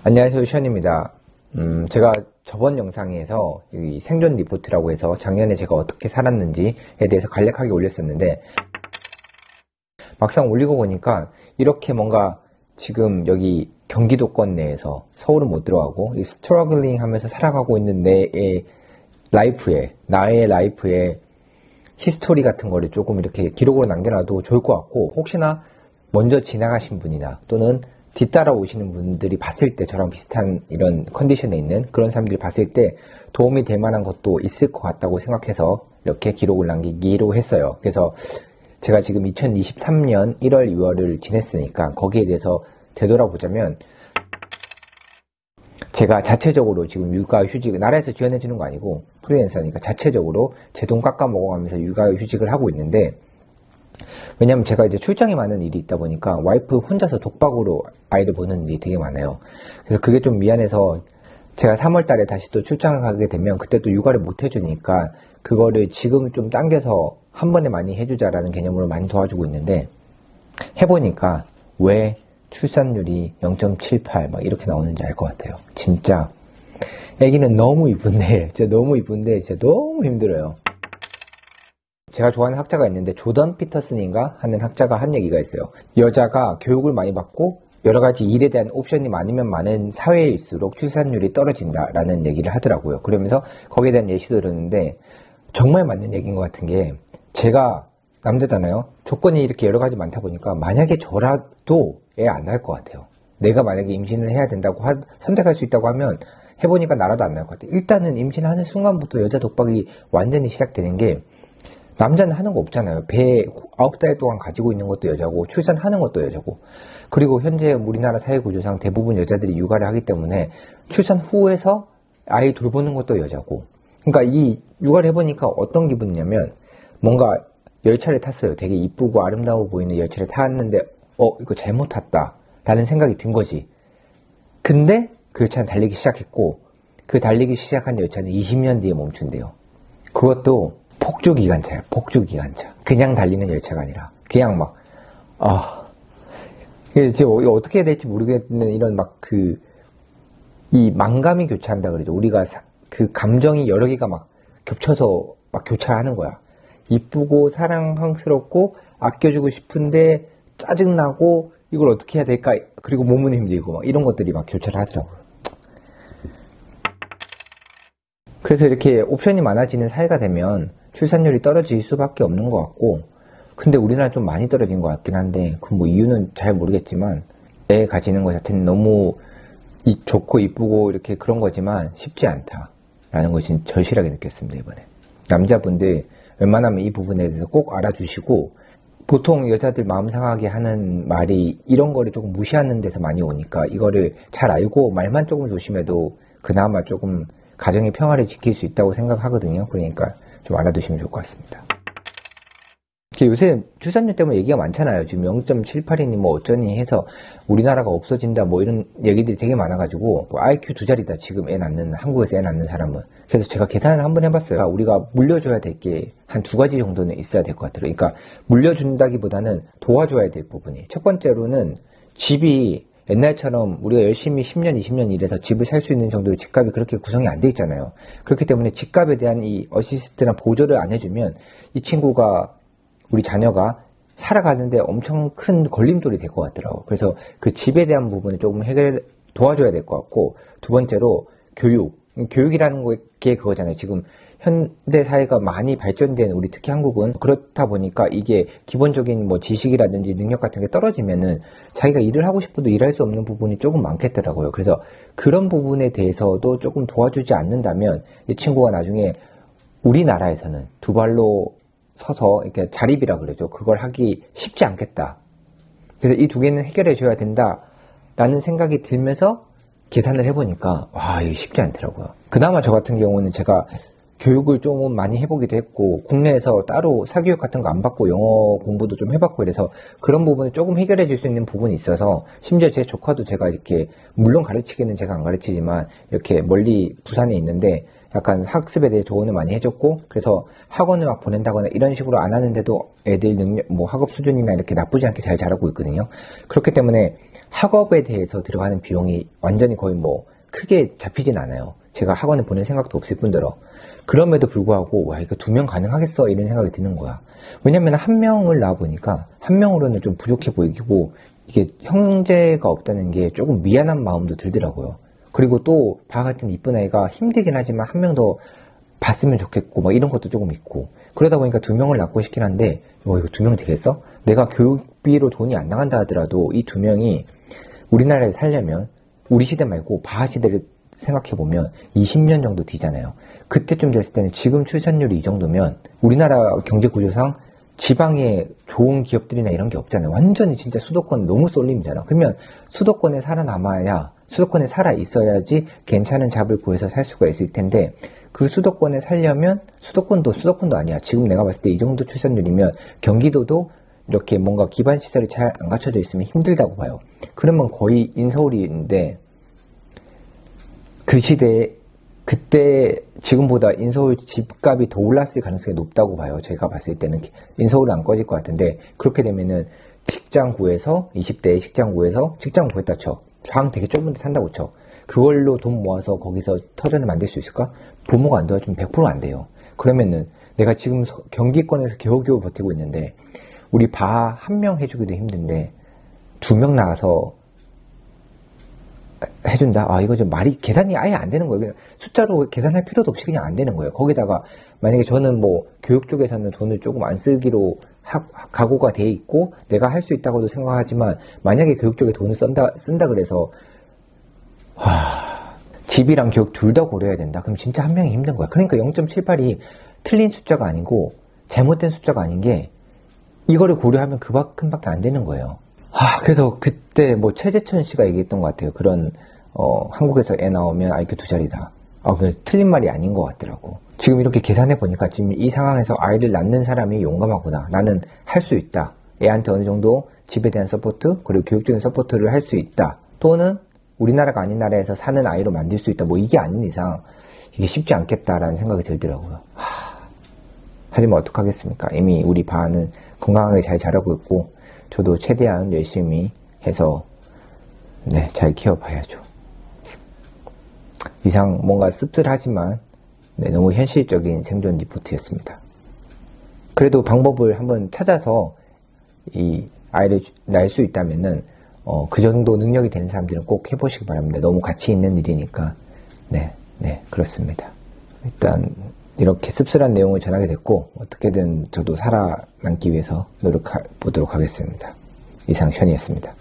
안녕하세요, 션입니다. 제가 저번 영상에서 이 생존 리포트라고 해서 작년에 제가 어떻게 살았는지에 대해서 간략하게 올렸었는데, 막상 올리고 보니까 이렇게 뭔가 지금 여기 경기도권 내에서 서울은 못 들어가고 이 스트러글링 하면서 살아가고 있는 나의 라이프에 히스토리 같은 거를 조금 이렇게 기록으로 남겨놔도 좋을 것 같고, 혹시나 먼저 지나가신 분이나 또는 뒤따라 오시는 분들이 봤을 때, 저랑 비슷한 이런 컨디션에 있는 그런 사람들이 봤을 때 도움이 될 만한 것도 있을 것 같다고 생각해서 이렇게 기록을 남기기로 했어요. 그래서 제가 지금 2023년 1월, 2월을 지냈으니까 거기에 대해서 되돌아보자면, 제가 자체적으로 지금 육아휴직, 나라에서 지원해주는 거 아니고 프리랜서니까 자체적으로 제 돈 깎아 먹어가면서 육아휴직을 하고 있는데, 왜냐면 제가 이제 출장이 많은 일이 있다 보니까 와이프 혼자서 독박으로 아이를 보는 일이 되게 많아요. 그래서 그게 좀 미안해서 제가 3월 달에 다시 또 출장을 가게 되면 그때 또 육아를 못 해주니까 그거를 지금 좀 당겨서 한 번에 많이 해주자라는 개념으로 많이 도와주고 있는데, 해보니까 왜 출산율이 0.78 막 이렇게 나오는지 알 것 같아요. 진짜 아기는 너무 이쁜데 진짜 너무 힘들어요. 제가 좋아하는 학자가 있는데 조던 피터슨인가 하는 학자가 한 얘기가 있어요. 여자가 교육을 많이 받고 여러 가지 일에 대한 옵션이 많으면 많은 사회일수록 출산율이 떨어진다라는 얘기를 하더라고요. 그러면서 거기에 대한 예시도 들었는데 정말 맞는 얘기인 것 같은 게, 제가 남자잖아요. 조건이 이렇게 여러 가지 많다 보니까 만약에 저라도 애 안 낳을 것 같아요. 내가 만약에 임신을 해야 된다고 선택할 수 있다고 하면 해보니까 나라도 안 낳을 것 같아요. 일단은 임신하는 순간부터 여자 독박이 완전히 시작되는 게, 남자는 하는 거 없잖아요. 배 9달 동안 가지고 있는 것도 여자고 출산하는 것도 여자고, 그리고 현재 우리나라 사회 구조상 대부분 여자들이 육아를 하기 때문에 출산 후에서 아이 돌보는 것도 여자고, 그러니까 이 육아를 해보니까 어떤 기분이냐면, 뭔가 열차를 탔어요. 되게 이쁘고 아름다워 보이는 열차를 탔는데 이거 잘못 탔다 라는 생각이 든 거지. 근데 그 열차는 달리기 시작했고, 그 달리기 시작한 열차는 20년 뒤에 멈춘대요. 그것도 폭주기관차야, 폭주기관차. 그냥 달리는 열차가 아니라, 그냥 막, 이제 어떻게 해야 될지 모르겠는 이런 이 망감이 교차한다 그러죠. 우리가 그 감정이 여러 개가 막 겹쳐서 막 교차하는 거야. 이쁘고 사랑스럽고 아껴주고 싶은데 짜증나고 이걸 어떻게 해야 될까? 그리고 몸은 힘들고 막 이런 것들이 막 교차를 하더라고요. 그래서 이렇게 옵션이 많아지는 사회가 되면 출산율이 떨어질 수밖에 없는 것 같고, 근데 우리나라 좀 많이 떨어진 것 같긴 한데, 그 뭐 이유는 잘 모르겠지만, 애 가지는 것 자체는 너무 좋고 이쁘고 이렇게 그런 거지만 쉽지 않다라는 것이 절실하게 느꼈습니다, 이번에. 남자분들 웬만하면 이 부분에 대해서 꼭 알아주시고, 보통 여자들 마음 상하게 하는 말이 이런 거를 조금 무시하는 데서 많이 오니까, 이거를 잘 알고 말만 조금 조심해도 그나마 조금 가정의 평화를 지킬 수 있다고 생각하거든요. 그러니까 좀 알아두시면 좋을 것 같습니다. 요새 출산율 때문에 얘기가 많잖아요. 지금 0.78이니 뭐 어쩌니 해서 우리나라가 없어진다 뭐 이런 얘기들이 되게 많아가지고, IQ 2자리다 지금 한국에서 애 낳는 사람은. 그래서 제가 계산을 한번 해봤어요. 우리가 물려줘야 될 게 한 2가지 정도는 있어야 될 것 같아요. 그러니까 물려준다기보다는 도와줘야 될 부분이, 첫 번째로는 집이 옛날처럼 우리가 열심히 10년, 20년 일해서 집을 살 수 있는 정도로 집값이 그렇게 구성이 안 돼 있잖아요. 그렇기 때문에 집값에 대한 이 어시스트나 보조를 안 해주면 우리 자녀가 살아가는데 엄청 큰 걸림돌이 될 것 같더라고요. 그래서 그 집에 대한 부분을 조금 도와줘야 될 것 같고, 두 번째로 교육이라는 게 그거잖아요. 지금 현대 사회가 많이 발전된 우리 특히 한국은 그렇다 보니까 이게 기본적인 뭐 지식이라든지 능력 같은 게 떨어지면은 자기가 일을 하고 싶어도 일할 수 없는 부분이 조금 많겠더라고요. 그래서 그런 부분에 대해서도 조금 도와주지 않는다면 이 친구가 나중에 우리나라에서는 두 발로 서서 이렇게 자립이라 그러죠. 그걸 하기 쉽지 않겠다. 그래서 이 두 개는 해결해 줘야 된다라는 생각이 들면서 계산을 해보니까 이게 쉽지 않더라고요. 그나마 저 같은 경우는 제가 교육을 좀 많이 해보기도 했고, 국내에서 따로 사교육 같은 거 안 받고 영어 공부도 좀 해봤고 이래서 그런 부분을 조금 해결해 줄 수 있는 부분이 있어서, 심지어 제 조카도 제가 이렇게, 물론 가르치기는 제가 안 가르치지만 이렇게 멀리 부산에 있는데 약간 학습에 대해 조언을 많이 해줬고, 그래서 학원을 막 보낸다거나 이런 식으로 안 하는데도 애들 능력, 뭐 학업 수준이나 이렇게 나쁘지 않게 잘 자라고 있거든요. 그렇기 때문에 학업에 대해서 들어가는 비용이 완전히 거의 뭐 크게 잡히진 않아요. 제가 학원을 보낼 생각도 없을 뿐더러. 그럼에도 불구하고, 와, 이거 2명 가능하겠어? 이런 생각이 드는 거야. 왜냐면 한 명을 낳아보니까 한 명으로는 좀 부족해 보이고, 이게 형제가 없다는 게 조금 미안한 마음도 들더라고요. 그리고 또 바 같은 이쁜 아이가 힘들긴 하지만 한 명 더 봤으면 좋겠고 막 이런 것도 조금 있고, 그러다 보니까 2명을 낳고 싶긴 한데 이거 2명 되겠어? 내가 교육비로 돈이 안 나간다 하더라도 이 2명이 우리나라에 살려면 우리 시대 말고 바하 시대를 생각해보면 20년 정도 뒤잖아요. 그때쯤 됐을 때는 지금 출산율이 이 정도면 우리나라 경제 구조상 지방에 좋은 기업들이나 이런 게 없잖아요. 완전히 진짜 수도권 너무 쏠림이잖아. 그러면 수도권에 살아남아야, 수도권에 살아 있어야지 괜찮은 잡을 구해서 살 수가 있을 텐데, 그 수도권에 살려면 수도권도 아니야. 지금 내가 봤을 때 이 정도 출산율이면 경기도도 이렇게 뭔가 기반 시설이 잘 안 갖춰져 있으면 힘들다고 봐요. 그러면 거의 인서울인데, 그 시대에 그때 지금보다 인서울 집값이 더 올랐을 가능성이 높다고 봐요. 제가 봤을 때는 인서울은 안 꺼질 것 같은데, 그렇게 되면은 직장 구해서 20대에 직장 구했다 쳐. 방 되게 좁은 데 산다고 쳐. 그걸로 돈 모아서 거기서 터전을 만들 수 있을까? 부모가 안 도와주면 100% 안 돼요. 그러면은 내가 지금 경기권에서 겨우겨우 버티고 있는데, 우리 바 한 명 해주기도 힘든데 2명 나와서 해준다? 아, 이거 좀 말이, 계산이 아예 안 되는 거예요. 그냥 숫자로 계산할 필요도 없이 그냥 안 되는 거예요. 거기다가 만약에 저는 뭐 교육 쪽에서는 돈을 조금 안 쓰기로 각오가 돼 있고 내가 할 수 있다고도 생각하지만, 만약에 교육 쪽에 돈을 쓴다 그래서 집이랑 교육 둘 다 고려해야 된다? 그럼 진짜 한 명이 힘든 거야. 그러니까 0.78이 틀린 숫자가 아니고 잘못된 숫자가 아닌 게, 이거를 고려하면 그만큼밖에 안 되는 거예요. 그래서 그때 뭐 최재천 씨가 얘기했던 것 같아요. 그런 한국에서 애 나오면 IQ 2자리다. 그 틀린 말이 아닌 것 같더라고. 지금 이렇게 계산해 보니까 지금 이 상황에서 아이를 낳는 사람이 용감하구나. 나는 할 수 있다. 애한테 어느 정도 집에 대한 서포트, 그리고 교육적인 서포트를 할 수 있다. 또는 우리나라가 아닌 나라에서 사는 아이로 만들 수 있다. 뭐 이게 아닌 이상 이게 쉽지 않겠다라는 생각이 들더라고요. 하지만 어떡하겠습니까? 이미 우리 바는 건강하게 잘 자라고 있고, 저도 최대한 열심히 해서 잘 키워봐야죠. 이상 뭔가 씁쓸하지만 너무 현실적인 생존 리포트였습니다. 그래도 방법을 한번 찾아서 이 아이를 낳을 수 있다면은 그 정도 능력이 되는 사람들은 꼭 해보시기 바랍니다. 너무 가치 있는 일이니까. 그렇습니다. 일단 이렇게 씁쓸한 내용을 전하게 됐고, 어떻게든 저도 살아남기 위해서 노력해 보도록 하겠습니다. 이상 션이었습니다.